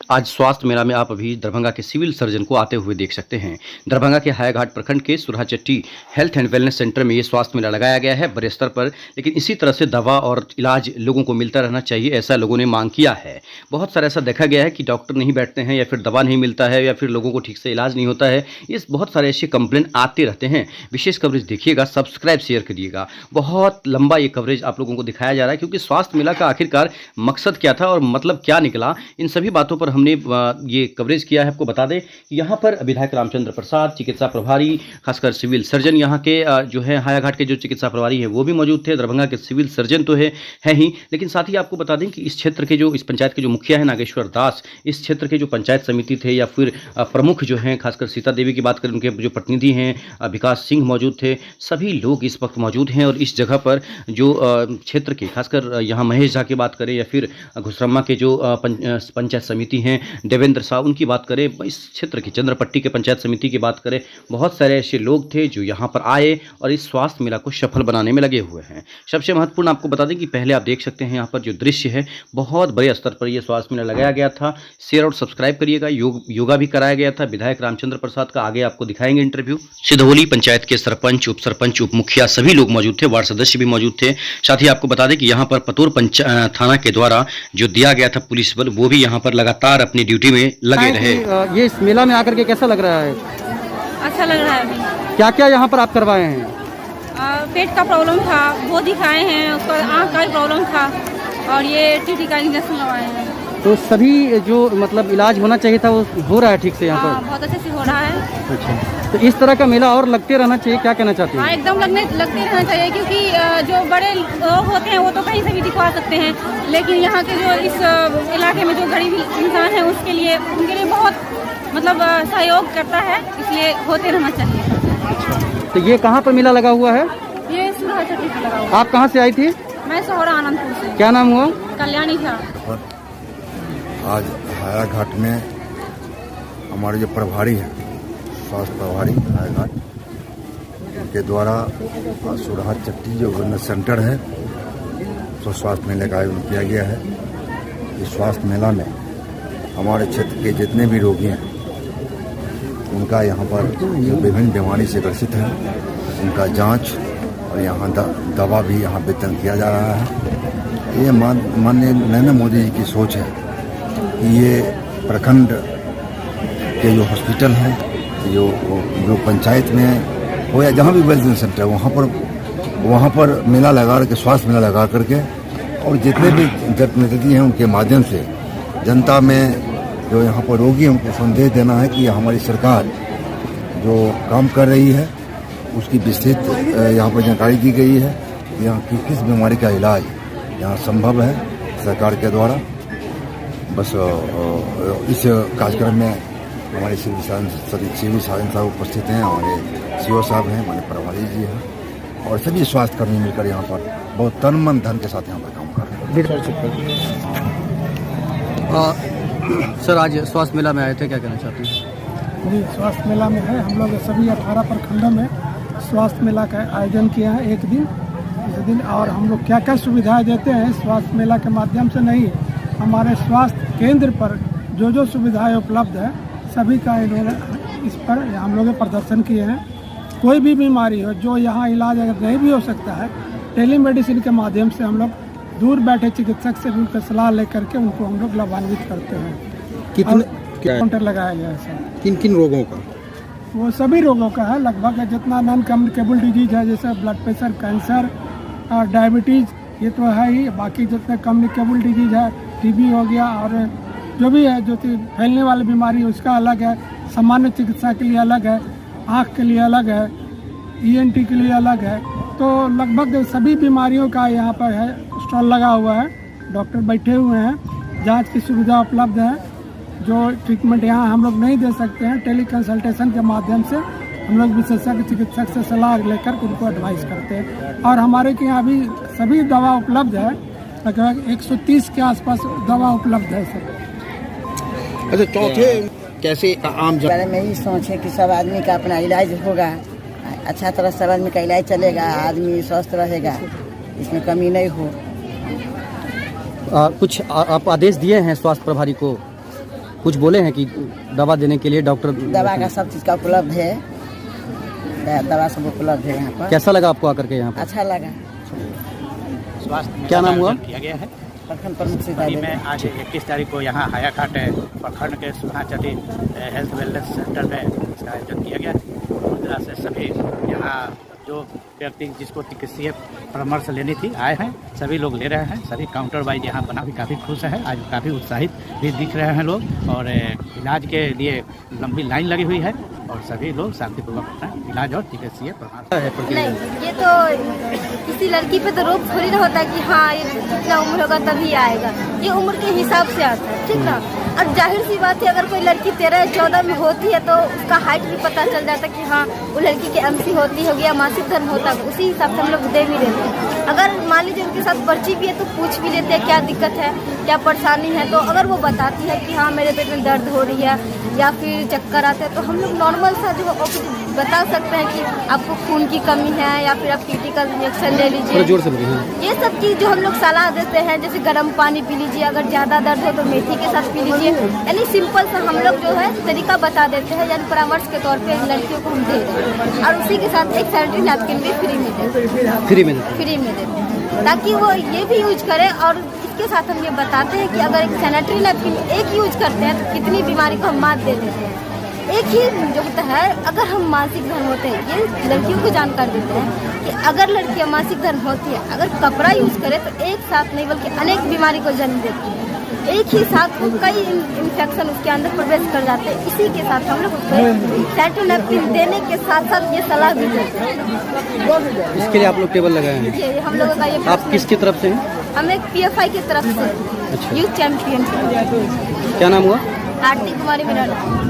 आज स्वास्थ्य मेला में आप अभी दरभंगा के सिविल सर्जन को आते हुए देख सकते हैं। दरभंगा के हायाघाट प्रखंड के सुरहाचट्टी हेल्थ एंड वेलनेस सेंटर में ये स्वास्थ्य मेला लगाया गया है बड़े स्तर पर, लेकिन इसी तरह से दवा और इलाज लोगों को मिलता रहना चाहिए, ऐसा लोगों ने मांग किया है। बहुत सारा ऐसा देखा गया है कि डॉक्टर नहीं बैठते हैं या फिर दवा नहीं मिलता है या फिर लोगों को ठीक से इलाज नहीं होता है। ये बहुत सारे ऐसे कंप्लेन आते रहते हैं। विशेष कवरेज देखिएगा, सब्सक्राइब शेयर करिएगा। बहुत लंबा ये कवरेज आप लोगों को दिखाया जा रहा है, क्योंकि स्वास्थ्य मेला का आखिरकार मकसद क्या था और मतलब क्या निकला, इन सभी बातों पर हमने ये कवरेज किया है। आपको बता दें कि यहाँ पर विधायक रामचंद्र प्रसाद, चिकित्सा प्रभारी, खासकर सिविल सर्जन यहाँ के जो है हायाघाट के जो चिकित्सा प्रभारी हैं वो भी मौजूद थे। दरभंगा के सिविल सर्जन तो है ही, लेकिन साथ ही आपको बता दें कि इस क्षेत्र के जो इस पंचायत के जो मुखिया है नागेश्वर दास, इस क्षेत्र के जो पंचायत समिति थे या फिर प्रमुख जो हैं, खासकर सीता देवी की बात करें, उनके जो प्रतिनिधि हैं विकास सिंह मौजूद थे। सभी लोग इस वक्त मौजूद हैं और इस जगह पर जो क्षेत्र के खासकर यहाँ महेश झा की बात करें या फिर घुसरम्मा के जो पंचायत समिति हैं देवेंद्र साहब, उनकी बात करें, इस क्षेत्र की चंद्रपट्टी के पंचायत समिति की बात करें, बहुत सारे ऐसे लोग थे जो यहाँ पर आए और इस स्वास्थ्य मेला को सफल बनाने में लगे हुए हैं। सबसे महत्वपूर्ण आपको बता दें कि पहले आप देख सकते हैं यहाँ पर जो दृश्य है, बहुत बड़े स्तर पर यह स्वास्थ्य मेला लगाया गया था। शेयर और सब्सक्राइब करिएगा। योगा भी कराया गया था। विधायक रामचंद्र प्रसाद का आगे आपको दिखाएंगे इंटरव्यू। सिधौली पंचायत के सरपंच, उप सरपंच, उप मुखिया सभी लोग मौजूद थे, वार्ड सदस्य भी मौजूद थे। साथ ही आपको बता दें कि यहाँ पर पतोर थाना के द्वारा जो दिया गया था पुलिस बल, वो भी यहाँ पर लगातार अपनी ड्यूटी में लगे रहे। ये इस मेला में आकर के कैसा लग रहा है? अच्छा लग रहा है। अभी क्या क्या यहाँ पर आप करवाए हैं? पेट का प्रॉब्लम था वो दिखाए हैं, उसका आँख का प्रॉब्लम था और ये टीटी का इंजेक्शन लगवाए हैं। तो सभी जो मतलब इलाज होना चाहिए था वो हो रहा है ठीक से यहाँ पर? बहुत अच्छे से हो रहा है। अच्छा, तो इस तरह का मेला और लगते रहना चाहिए, क्या कहना चाहते हैं? हाँ, एकदम लगते रहना चाहिए, क्योंकि जो बड़े लोग होते हैं वो तो कहीं से भी दिखवा सकते हैं, लेकिन यहाँ के जो इस इलाके में जो गरीब इंसान है उनके लिए बहुत मतलब सहयोग करता है, इसलिए होते रहना चाहिए। तो ये कहाँ पर मेला लगा हुआ है? ये सुरहाचट्टी पे लगा हुआ। आप कहाँ से आई थी? मैं सोहरा आनंदपुर से। क्या नाम हुआ? कल्याणी झा। आज हायाघाट में हमारे जो प्रभारी हैं, स्वास्थ्य प्रभारी हायाघाट, उनके द्वारा सुरहाचट्टी जो वेलनेस सेंटर है तो स्वास्थ्य मेले का आयोजन किया गया है। इस स्वास्थ्य मेला में हमारे क्षेत्र के जितने भी रोगी हैं उनका यहाँ पर जो विभिन्न बीमारी से ग्रसित हैं उनका जांच और यहाँ दवा भी यहाँ वितरण किया जा रहा है। ये माननीय नरेंद्र मोदी जी की सोच है कि ये प्रखंड के जो हॉस्पिटल हैं, जो पंचायत में हो या जहाँ भी वेलनेस सेंटर वहाँ पर मेला लगा करके, स्वास्थ्य मेला लगा करके, और जितने भी जनप्रतिनिधि हैं उनके माध्यम से जनता में जो यहाँ पर रोगी हैं उनको संदेश देना है कि हमारी सरकार जो काम कर रही है उसकी विस्तृत यहाँ पर जानकारी दी गई है। यहाँ की किस बीमारी का इलाज यहाँ संभव है सरकार के द्वारा। बस इस कार्यक्रम में हमारे सिविल सर्जन साहब उपस्थित हैं, हमारे सीओ साहब हैं, हमारे प्रभारी जी हैं और सभी स्वास्थ्यकर्मी मिलकर यहाँ पर बहुत तन मन धन के साथ यहाँ पर काम कर रहे हैं। सर, आज स्वास्थ्य मेला में आए थे, क्या कहना चाहते हैं? जी, स्वास्थ्य मेला में है, हम लोग सभी 18 प्रखंडों में स्वास्थ्य मेला का आयोजन किया है एक दिन, और हम लोग क्या क्या सुविधाएं देते हैं स्वास्थ्य मेला के माध्यम से, नहीं हमारे स्वास्थ्य केंद्र पर जो सुविधाएं उपलब्ध है सभी का इन्होंने इस पर हम लोग प्रदर्शन किए हैं। कोई भी बीमारी हो जो यहाँ इलाज अगर नहीं भी हो सकता है, टेलीमेडिसिन के माध्यम से हम लोग दूर बैठे चिकित्सक से भी उनका सलाह लेकर के उनको हम लोग लाभान्वित करते हैं। कितने काउंटर लगाया गया है सर? किन रोगों का? वो सभी रोगों का है लगभग, जितना नॉन कम्युनिकेबल डिजीज है जैसे ब्लड प्रेशर, कैंसर और डायबिटीज़, ये तो है ही। बाकी जितने कम्युनिकेबल डिजीज है, टीबी हो गया और जो भी है जो फैलने वाली बीमारी उसका अलग है, सामान्य चिकित्सा के लिए अलग है, आँख के लिए अलग है, ENT के लिए अलग है। तो लगभग सभी बीमारियों का यहाँ पर है स्टॉल लगा हुआ है, डॉक्टर बैठे हुए हैं, जांच की सुविधा उपलब्ध है। जो ट्रीटमेंट यहाँ हम लोग नहीं दे सकते हैं, टेली कंसल्टेशन के माध्यम से हम लोग विशेषज्ञ चिकित्सक से सलाह लेकर उनको एडवाइस करते हैं। और हमारे के यहाँ भी सभी दवा उपलब्ध है, लगभग 130 के आसपास दवा उपलब्ध है सर। अच्छा, चौथे कैसे आम बारे में ही सोच है कि सब आदमी का अपना इलाज होगा, अच्छा तरह सब आदमी का इलाज चलेगा, आदमी स्वस्थ रहेगा, इसमें कमी नहीं हो। कुछ आप आदेश दिए हैं स्वास्थ्य प्रभारी को? कुछ बोले हैं कि दवा देने के लिए डॉक्टर? दवा का सब चीज़ का उपलब्ध है, दवा सब उपलब्ध है यहाँ पर। कैसा लगा आपको आकर के यहाँ पर? अच्छा लगा। स्वास्थ्य क्या नाम हुआ? किया गया है। प्रखंड प्रमुख से अभी मैं आज 21 तारीख को यहाँ हायाघाट प्रखंड के सुरहाचटी हेल्थ वेलनेस सेंटर में इसका आयोजन किया गया। इस तरह से सभी यहाँ जो व्यक्ति जिसको चिकित्सीय परामर्श लेनी थी आए हैं, सभी लोग ले रहे हैं। सभी काउंटर वाइज यहाँ बना भी काफ़ी खुश है, आज काफ़ी उत्साहित भी दिख रहे हैं लोग। और इलाज के लिए लंबी लाइन लगी हुई है और सभी लोग शांतिपूर्वक अपना इलाज और चिकित्सीय परामर्श। नहीं, ये तो किसी लड़की पे तो रोक थोड़ी ना होता कि हाँ ये इतना उम्र होगा तभी आएगा। ये उम्र के हिसाब से आता है, ठीक ना। और जाहिर सी बात है, अगर कोई लड़की 13-14 में होती है तो उसका हाइट भी पता चल जाता है कि हाँ वो लड़की की MC होती होगी या मासिक धर्म होता है, उसी हिसाब से हम लोग दे भी देते हैं। अगर मान लीजिए उनके साथ पर्ची भी है तो पूछ भी लेते हैं क्या दिक्कत है, क्या परेशानी है। तो अगर वो बताती है कि हाँ मेरे पेट में दर्द हो रही है या फिर चक्कर आते हैं, तो हम लोग नॉर्मल सा जो बता सकते हैं कि आपको खून की कमी है या फिर आप टीटी का इंजेक्शन ले लीजिए। जोर से बोलिए। ये सब चीज़ जो हम लोग सलाह देते हैं, जैसे गर्म पानी पी लीजिए, अगर ज़्यादा दर्द है तो मेथी के साथ पी लीजिए। यानी सिंपल सा हम लोग जो है तरीका बता देते हैं, यानी परामर्श के तौर पे लड़कियों को हम दे रहे हैं। और उसी के साथ एक सैनिटरी नैपकिन भी फ्री में देते हैं, फ्री में देते हैं, ताकि वो ये भी यूज करें। और इसके साथ हम ये बताते हैं कि अगर एक सैनिटरी नैपकिन एक यूज करते हैं तो कितनी बीमारी को हम मात दे देते हैं। एक ही जो होता है, अगर हम मासिक धर्म होते हैं, ये लड़कियों को जानकारी देते हैं कि अगर लड़कियां मासिक धर्म होती है, अगर कपड़ा यूज करे तो एक साथ नहीं बल्कि अनेक बीमारी को जन्म देती है। एक ही साथ वो कई इन्फेक्शन उसके अंदर प्रवेश कर जाते हैं। इसी के साथ हम लोग उसको सैनिटरी नैपकिन देने के साथ साथ ये सलाह भी देते हैं। इसके लिए आप लोग टेबल लगाए हैं? ये हम लोगों का ये आप किसकी तरफ से हैं? हम एक PFI की तरफ से, यूथ चैंपियन। क्या नाम हुआ? आरती कुमारी मेरा नाम।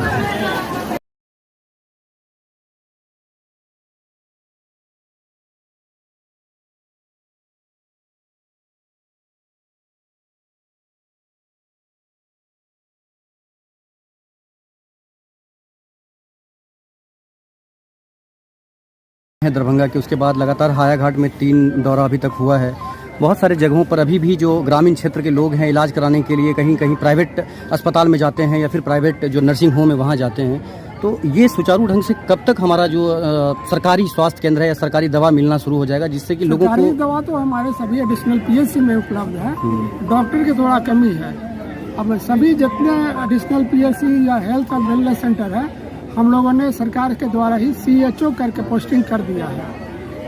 है दरभंगा के, उसके बाद लगातार हायाघाट में 3 दौरा अभी तक हुआ है। बहुत सारे जगहों पर अभी भी जो ग्रामीण क्षेत्र के लोग हैं इलाज कराने के लिए कहीं कहीं प्राइवेट अस्पताल में जाते हैं या फिर प्राइवेट जो नर्सिंग होम है वहाँ जाते हैं। तो ये सुचारू ढंग से कब तक हमारा जो सरकारी स्वास्थ्य केंद्र है या सरकारी दवा मिलना शुरू हो जाएगा, जिससे कि लोगों को? सरकारी दवा तो हमारे सभी एडिशनल PSC में उपलब्ध है, डॉक्टर की थोड़ा कमी है। अब सभी जितने एडिशनल PSC या हेल्थ और वेलनेस सेंटर है, हम लोगों ने सरकार के द्वारा ही CHO करके पोस्टिंग कर दिया है,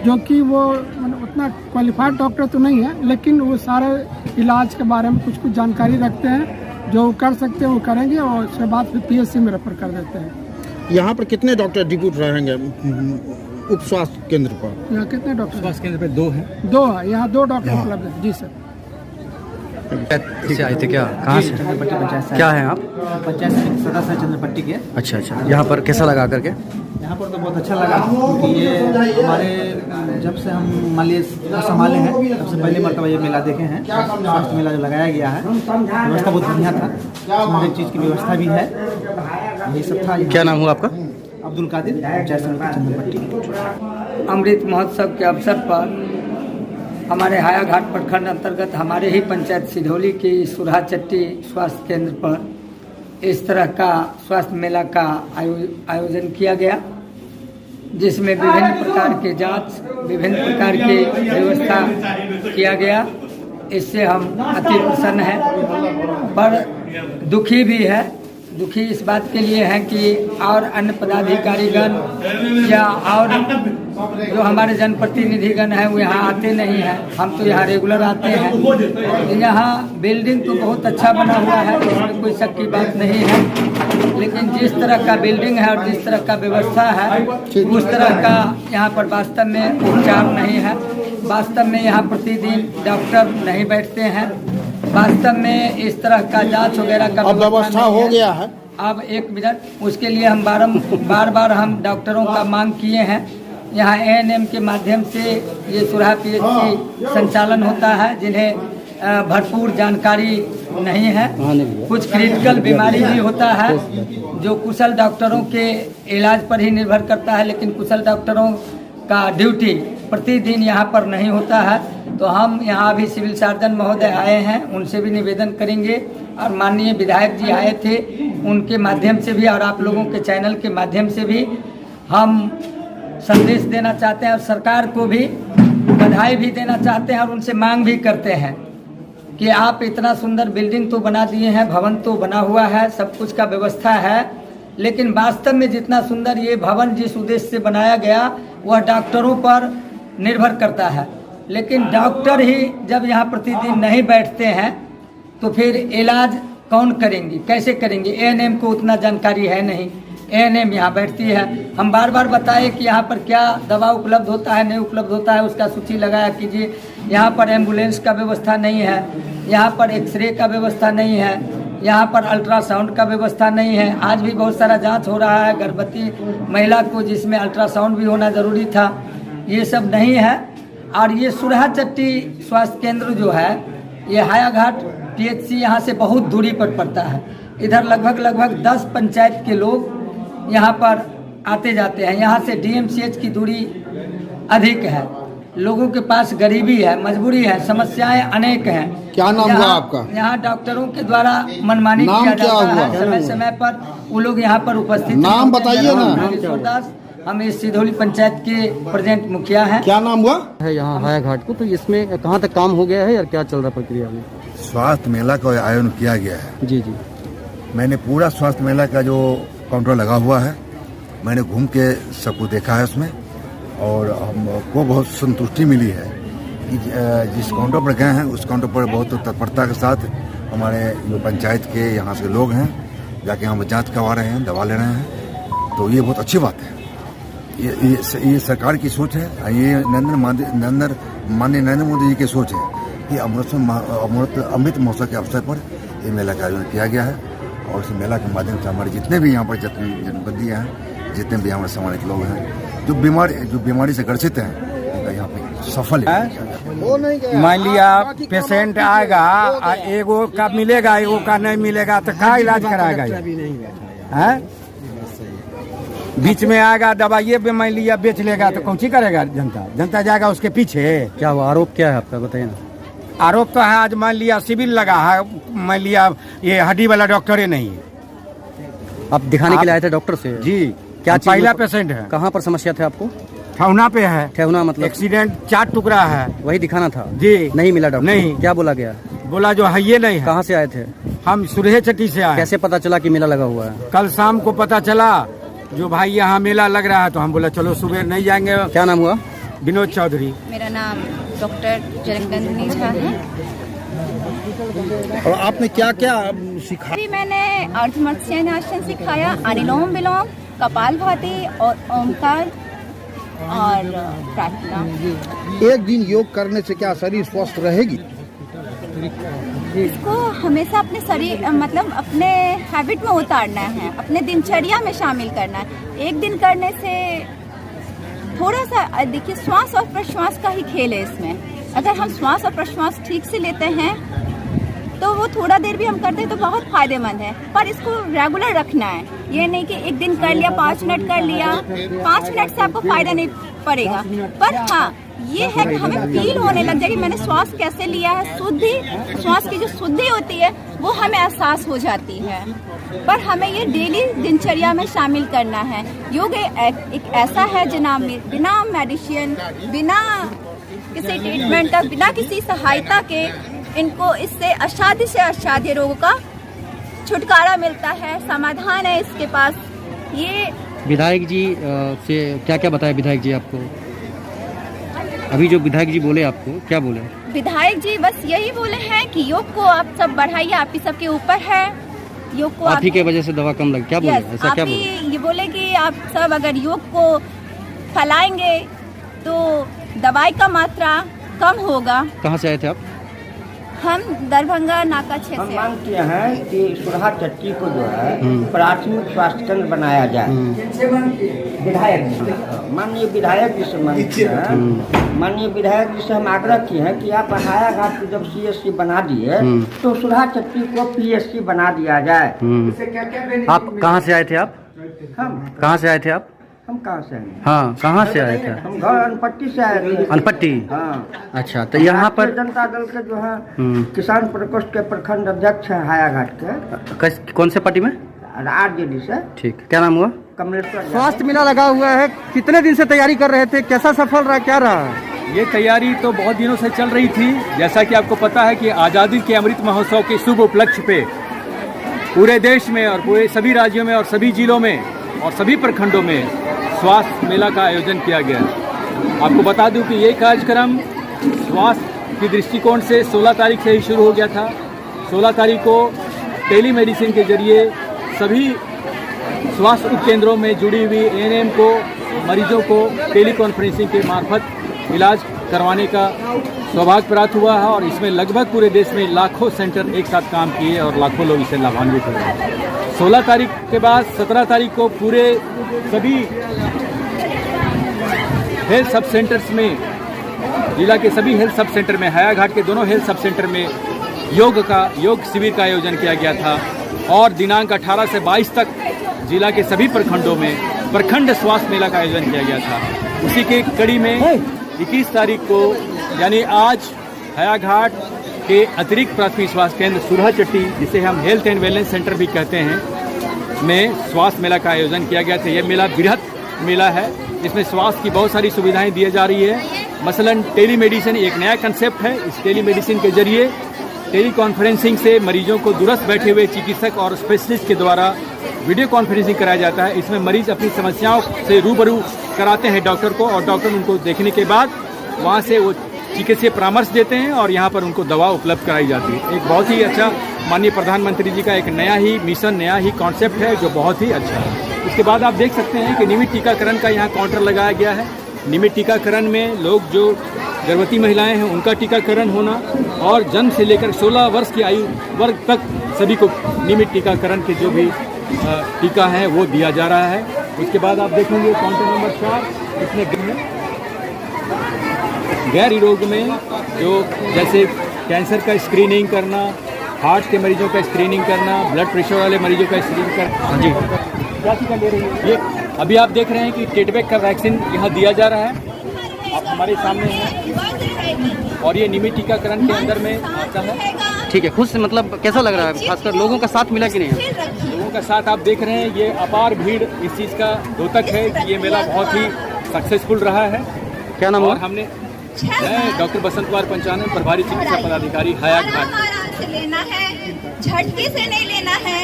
जो कि वो उतना क्वालिफाइड डॉक्टर तो नहीं है, लेकिन वो सारे इलाज के बारे में कुछ जानकारी रखते हैं। जो कर सकते हैं वो करेंगे और उसके बाद फिर PSC में रेफर कर देते हैं। यहाँ पर कितने डॉक्टर ड्यूटी रहेंगे उप स्वास्थ्य केंद्र पर? यहाँ कितने डॉक्टर? स्वास्थ्य केंद्र पे 2 है। 2 है, यहाँ 2 डॉक्टर उपलब्ध है। जी सर। से आए थे क्या? कहाँ से? चंद्रपट्टी पंचायत क्या है आप? पंचायत समिति सदस्य चंद्रपट्टी के। अच्छा अच्छा, यहाँ पर कैसा लगा करके? यहाँ पर तो बहुत अच्छा लगा, क्योंकि ये हमारे जब से हम मान लिए संभाले हैं तब से पहली मरतबा ये मेला देखे हैं। स्वास्थ्य मेला जो लगाया गया है, व्यवस्था बहुत बढ़िया था, उसमें हर एक चीज़ की व्यवस्था भी है। यही सब था। क्या नाम हुआ आपका? अब्दुल कादिर, पंचायत समिति चंद्रपट्टी। अमृत महोत्सव के अवसर पर हमारे हायाघाट प्रखंड अंतर्गत हमारे ही पंचायत सिधौली की सुरहाचट्टी स्वास्थ्य केंद्र पर इस तरह का स्वास्थ्य मेला का आयोजन किया गया, जिसमें विभिन्न प्रकार के जांच, विभिन्न प्रकार की व्यवस्था किया गया। इससे हम अति प्रसन्न हैं, पर दुखी भी है। दुखी इस बात के लिए हैं कि और अन्य पदाधिकारीगण या और जो हमारे जनप्रतिनिधिगण हैं वो यहाँ आते नहीं हैं। हम तो यहाँ रेगुलर आते हैं। यहाँ बिल्डिंग तो बहुत अच्छा बना हुआ है, इसमें कोई शक की बात नहीं है, लेकिन जिस तरह का बिल्डिंग है और जिस तरह का व्यवस्था है उस तरह का यहाँ पर वास्तव में उपचार नहीं है। वास्तव में यहाँ प्रतिदिन डॉक्टर नहीं बैठते हैं। वास्तव में इस तरह का जांच वगैरह का व्यवस्था हो गया है। अब एक मिनट, उसके लिए हम बार हम डॉक्टरों का मांग किए हैं। यहाँ ANM के माध्यम से ये सुरहा PHC संचालन होता है, जिन्हें भरपूर जानकारी नहीं है। कुछ क्रिटिकल बीमारी भी होता है जो कुशल डॉक्टरों के इलाज पर ही निर्भर करता है, लेकिन कुशल डॉक्टरों का ड्यूटी प्रतिदिन यहाँ पर नहीं होता है। तो हम यहाँ भी सिविल सर्जन महोदय आए हैं, उनसे भी निवेदन करेंगे और माननीय विधायक जी आए थे, उनके माध्यम से भी और आप लोगों के चैनल के माध्यम से भी हम संदेश देना चाहते हैं और सरकार को भी बधाई भी देना चाहते हैं और उनसे मांग भी करते हैं कि आप इतना सुंदर बिल्डिंग तो बना दिए हैं, भवन तो बना हुआ है, सब कुछ का व्यवस्था है, लेकिन वास्तव में जितना सुंदर ये भवन जिस उद्देश्य से बनाया गया वह डॉक्टरों पर निर्भर करता है। लेकिन डॉक्टर ही जब यहाँ प्रतिदिन नहीं बैठते हैं तो फिर इलाज कौन करेंगे, कैसे करेंगे? एएनएम को उतना जानकारी है नहीं, एएनएम यहाँ बैठती है। हम बार बार बताए कि यहाँ पर क्या दवा उपलब्ध होता है, नहीं उपलब्ध होता है, उसका सूची लगाया कीजिए। यहाँ पर एम्बुलेंस का व्यवस्था नहीं है, यहाँ पर एक्सरे का व्यवस्था नहीं है, यहाँ पर अल्ट्रासाउंड का व्यवस्था नहीं है। आज भी बहुत सारा जांच हो रहा है गर्भवती महिला को, जिसमें अल्ट्रासाउंड भी होना ज़रूरी था, ये सब नहीं है। और ये सुरहाचट्टी स्वास्थ्य केंद्र जो है, ये हायाघाट PHC यहाँ से बहुत दूरी पर पड़ता है। इधर लगभग 10 पंचायत के लोग यहाँ पर आते जाते हैं। यहाँ से DMCH की दूरी अधिक है, लोगों के पास गरीबी है, मजबूरी है, समस्याएं अनेक हैं। क्या नाम हुआ आपका? यहाँ डॉक्टरों के द्वारा मनमानी किया जाता है, समय समय पर वो लोग यहाँ पर उपस्थित। नाम बताइए ना। नागेश्वर, हम इस सिधौली पंचायत के प्रेजेंट मुखिया हैं। क्या नाम हुआ है यहाँ हायाघाट को? तो इसमें कहाँ तक काम हो गया है या क्या चल रहा प्रक्रिया में? स्वास्थ्य मेला का आयोजन किया गया है। जी जी, मैंने पूरा स्वास्थ्य मेला का जो काउंटर लगा हुआ है, मैंने घूम के सबको देखा है उसमें, और हमको बहुत संतुष्टि मिली है कि जिस काउंटर पर गए हैं उस काउंटर पर बहुत तत्परता के साथ हमारे जो पंचायत के यहाँ से लोग हैं जाके हम जांच करवा रहे हैं, दवा ले रहे हैं। तो ये बहुत अच्छी बात है। ये सरकार की सोच है, ये माननीय नरेंद्र मोदी जी की सोच है कि अमृत महोत्सव के अवसर पर ये मेला का आयोजन किया गया है। और इस मेला के माध्यम से हमारे जितने भी यहाँ पर जनपदियाँ हैं, जितने भी हमारे सामाजिक लोग हैं जो बीमारी से ग्रसित हैं, उनका यहाँ पे सफल है। मान लिया पेशेंट आएगा, एगो का मिलेगा, एगो का नहीं मिलेगा, तो क्या इलाज कराएगा? है बीच में आएगा दवाइए भी मान लिया बेच लेगा तो कौन सी करेगा? जनता जाएगा उसके पीछे। क्या हुआ? आरोप क्या है आपका, बताइए ना। आरोप तो है, आज मान लिया सिविल लगा है, मान लिया ये हड्डी वाला डॉक्टर ही नहीं है। आप दिखाने के लिए आए थे डॉक्टर से? जी। क्या पहला पेशेंट है। कहाँ पर समस्या थे आपको? ठेहुना पे है। ठेहुना मतलब एक्सीडेंट 4 टुकड़ा है, वही दिखाना था जी। नहीं मिला डॉक्टर? नहीं। क्या बोला गया? बोला जो है ये नहीं है। कहाँ से आए थे? हम सुरहाचट्टी से आए। कैसे पता चला कि मेला लगा हुआ है? कल शाम को पता चला जो भाई यहाँ मेला लग रहा है, तो हम बोला चलो सुबह नहीं जाएंगे। क्या नाम हुआ? विनोद चौधरी। मेरा नाम डॉक्टर जनकनंदिनी झा है। और आपने क्या क्या सिखाया? अभी मैंने अर्धमत्स्यासन सिखाया, अनुलोम विलोम, कपालभाति और ओमकार और प्रार्थना। एक दिन योग करने से क्या शरीर स्वस्थ रहेगी? इसको हमेशा अपने शरीर मतलब अपने हैबिट में उतारना है, अपने दिनचर्या में शामिल करना है। एक दिन करने से थोड़ा सा देखिए, श्वास और प्रश्वास का ही खेल है इसमें। अगर हम श्वास और प्रश्वास ठीक से लेते हैं तो वो थोड़ा देर भी हम करते हैं तो बहुत फायदेमंद है, पर इसको रेगुलर रखना है। ये नहीं कि एक दिन कर लिया, 5 मिनट कर लिया, 5 मिनट से आपको फायदा नहीं पड़ेगा। पर हाँ, ये है कि हमें फील होने लग जाएगी मैंने श्वास कैसे लिया है, शुद्धि, श्वास की जो शुद्धि होती है वो हमें एहसास हो जाती है। पर हमें ये डेली दिनचर्या में शामिल करना है। योग एक ऐसा है जनाब, बिना मेडिसिन, बिना किसी ट्रीटमेंट का, बिना किसी सहायता के इनको इससे असाध्य से असाध्य रोगों का छुटकारा मिलता है, समाधान है इसके पास। ये विधायक जी से क्या क्या बताया विधायक जी आपको? अभी जो विधायक जी बोले आपको क्या बोले? विधायक जी बस यही बोले हैं कि योग को आप सब बढ़ाइए, आप ही सबके ऊपर है। योग को आप ही के वजह से दवा कम लगी, क्या बोले? ऐसा क्या बोले? ये बोले कि आप सब अगर योग को फैलाएंगे तो दवाई का मात्रा कम होगा। कहाँ से आए थे आप? हम दरभंगा नाका क्षेत्र हम मांग किए हैं कि सुरहाचट्टी को जो है प्राथमिक स्वास्थ्य केंद्र बनाया जाए। विधायक जी, माननीय विधायक जी से मांग किए हैं, माननीय विधायक जी से हम आग्रह किए हैं कि आप हायाघाट को जब CSC बना दिए तो सुरहाचट्टी को PSC बना दिया जाए। आप कहाँ से आए थे? आप हम कहाँ से आए थे? आप हम कहाँ से आए? हाँ, कहाँ से आए थे? हम घर अनपट्टी से आए थे। अनपट्टी? हाँ। अच्छा, तो यहाँ पर जनता दल के जो है किसान प्रकोष्ठ के प्रखंड अध्यक्ष है हायाघाट के। कौन से पार्टी में? आरजेडी से। ठीक, क्या नाम हुआ? कमलेश्वर। स्वास्थ्य मेला लगा हुआ है, कितने दिन से तैयारी कर रहे थे, कैसा सफल रहा, क्या रहा? ये तैयारी तो बहुत दिनों से चल रही थी। जैसा कि आपको पता है कि आज़ादी के अमृत महोत्सव के शुभ उपलक्ष्य पे पूरे देश में और पूरे सभी राज्यों में और सभी जिलों में और सभी प्रखंडों में स्वास्थ्य मेला का आयोजन किया गया। आपको बता दूं कि ये कार्यक्रम स्वास्थ्य की दृष्टिकोण से 16 तारीख से ही शुरू हो गया था। 16 तारीख को टेलीमेडिसिन के जरिए सभी स्वास्थ्य उपकेंद्रों में जुड़ी हुई एएनएम को मरीजों को टेली कॉन्फ्रेंसिंग के मार्फत इलाज करवाने का सौभाग्य प्राप्त हुआ है और इसमें लगभग पूरे देश में लाखों सेंटर एक साथ काम किए और लाखों लोग इससे लाभान्वित हुए। 16 तारीख के बाद 17 तारीख को पूरे सभी हेल्थ सब सेंटर्स में, जिला के सभी हेल्थ सब सेंटर में, हायाघाट के दोनों हेल्थ सब सेंटर में योग शिविर का आयोजन किया गया था और दिनांक 18 से 22 तक जिला के सभी प्रखंडों में प्रखंड स्वास्थ्य मेला का आयोजन किया गया था। उसी के कड़ी में 21 तारीख को यानी आज हायाघाट के अतिरिक्त प्राथमिक स्वास्थ्य केंद्र सुरहा चट्टी, जिसे हम हेल्थ एंड वेलनेस सेंटर भी कहते हैं, में स्वास्थ्य मेला का आयोजन किया गया था। यह मेला बृहत मेला है, इसमें स्वास्थ्य की बहुत सारी सुविधाएं दी जा रही है। मसलन टेलीमेडिसिन एक नया कंसेप्ट है। इस टेलीमेडिसिन के जरिए टेली कॉन्फ्रेंसिंग से मरीजों को दूरस्थ बैठे हुए चिकित्सक और स्पेशलिस्ट के द्वारा वीडियो कॉन्फ्रेंसिंग कराया जाता है। इसमें मरीज अपनी समस्याओं से रूबरू कराते हैं डॉक्टर को और डॉक्टर उनको देखने के बाद वहाँ से वो चिकित्सीय परामर्श देते हैं और यहाँ पर उनको दवा उपलब्ध कराई जाती है। एक बहुत ही अच्छा माननीय प्रधानमंत्री जी का एक नया ही मिशन, नया ही कॉन्सेप्ट है जो बहुत ही अच्छा है। उसके बाद आप देख सकते हैं कि नियमित टीकाकरण का यहाँ काउंटर लगाया गया है। नियमित टीकाकरण में लोग जो गर्भवती महिलाएं हैं उनका टीकाकरण होना और जन्म से लेकर 16 वर्ष की आयु वर्ग तक सभी को नियमित टीकाकरण के जो भी टीका है वो दिया जा रहा है। उसके बाद आप देखेंगे काउंटर नंबर 4, इसमें गैर रोग में जो जैसे कैंसर का स्क्रीनिंग करना, हार्ट के मरीजों का स्क्रीनिंग करना, ब्लड प्रेशर वाले मरीजों का स्क्रीनिंग करना। जी, क्या टीका ले रही है? ये अभी आप देख रहे हैं कि टेटबैक का वैक्सीन यहाँ दिया जा रहा है, आप हमारे सामने हैं और ये नियमित टीकाकरण के अंदर में आता है। ठीक है, खुद से मतलब कैसा लग रहा है, खासकर लोगों का साथ मिला कि नहीं? लोगों का साथ आप देख रहे हैं, ये अपार भीड़ इस चीज़ का द्योतक है कि ये मेला बहुत ही सक्सेसफुल रहा है। क्या नाम और हमने डॉक्टर बसंत कुमार पंचानन, प्रभारी चिकित्सा पदाधिकारी हायाघाट। आराम से लेना है, झटके से नहीं लेना है,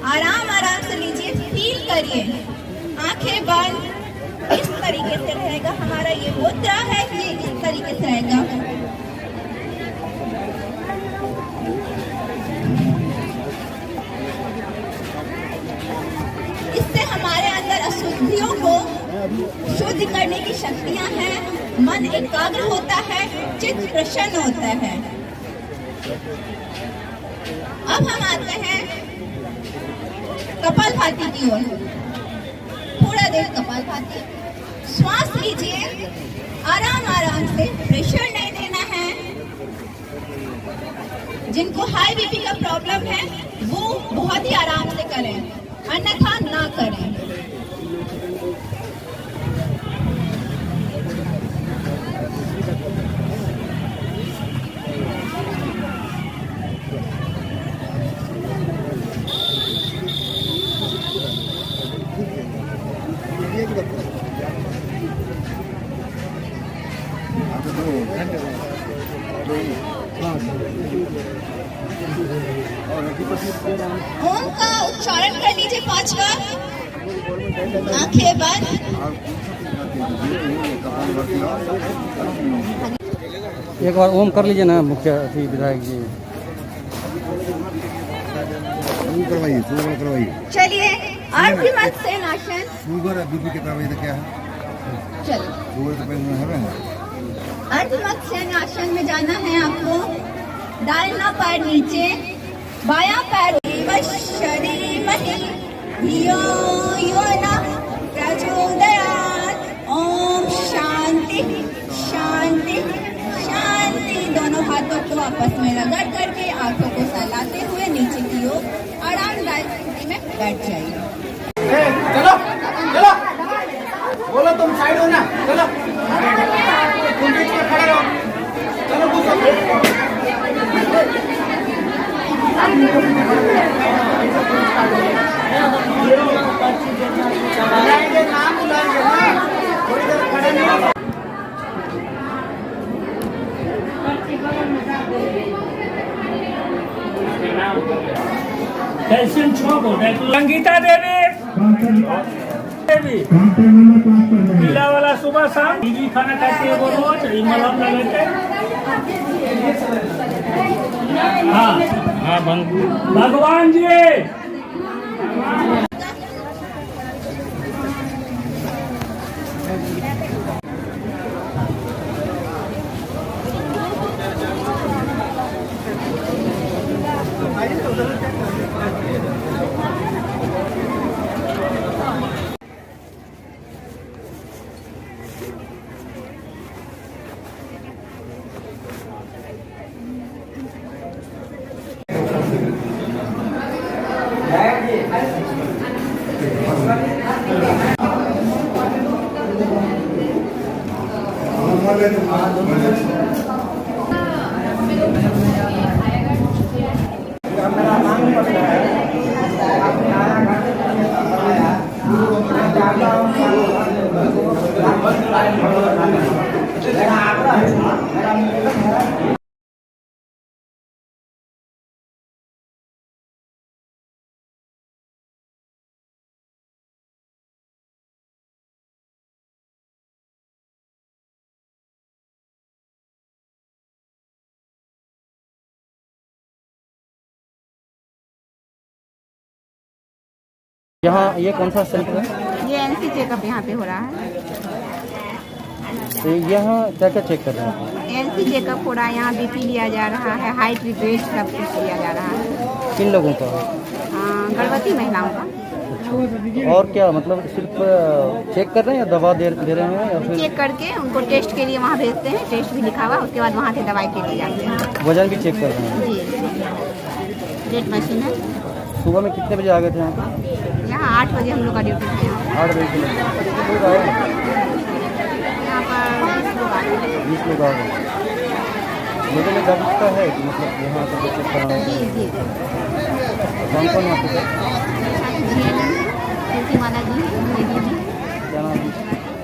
आराम से लीजिए, फील करिए, आंखें बंद, इस तरीके से रहेगा। हमारा ये मुद्रा है, ये इस तरीके से रहेगा। इससे हमारे अंदर अशुद्धियों को शुद्ध करने की शक्तियां हैं, मन एकाग्र होता है, चित्त प्रसन्न होता है। अब हम आते हैं कपालभाति की ओर। थोड़ा देर कपालभाति, श्वास लीजिए, आराम से, प्रेशर नहीं देना है। जिनको हाई बीपी का प्रॉब्लम है वो बहुत ही आराम से करें, अन्यथा ना करें। ओम का उच्चारण कर लीजिए 5 बार, आंखें बंद। एक बार ओम कर लीजिए ना मुख्य विधायक जी। करवाइए। चलिए, अर्धमत्स्यासन। शुगर बीपी के दवाई तो क्या है? चलिए, शुगर तो अर्धमत्स्यासन में जाना है आपको। दाहिना पैर नीचे, बायां पैर शरीमहि धियो यो नः प्रचोदयात्। ओम शांति शांति शांति। दोनों हाथों को आपस में रगड़ करके आंखों को सहलाते हुए नीचे की ओर आरामदायक स्थिति में बैठ जाइए। संगीता देवी पीला वाला सुबह शाम टीवी खाना खाते हैं वो रोज मलहम लगाते। हाँ भगवान जी यहाँ ये कौन सा सेंटर है? ये एनसी चेकअप यहाँ पे हो रहा है। तो यहाँ क्या क्या चेक कर रहे हैं? एनसी चेकअप हो रहा है, यहाँ बीपी लिया जा रहा है, हाइट वेट सब कुछ लिया जा रहा है। किन लोगों का? गर्भवती महिलाओं का। और क्या मतलब सिर्फ चेक कर रहे हैं या दवा दे रहे हैं या फिर? चेक करके उनको टेस्ट के लिए वहाँ भेजते हैं, टेस्ट भी लिखा हुआ, उसके बाद वहाँ से दवाई के लिए जाते हैं। वजन भी चेक कर रहे हैं? जी, वेट मशीन है। सुबह में कितने बजे आ गए थे यहाँ? यहाँ 8 बजे हम लोग का ड्यूटी है। 8 बजे से कितने लोग आए? यहाँ पर 20 लोग आए हैं। 20 लोग आ गए। लोगों में जागरूकता है कि मतलब यहाँ पर चेक कराना है? जी। कौन कौन यहाँ पे? माला जी, क्या नाम है?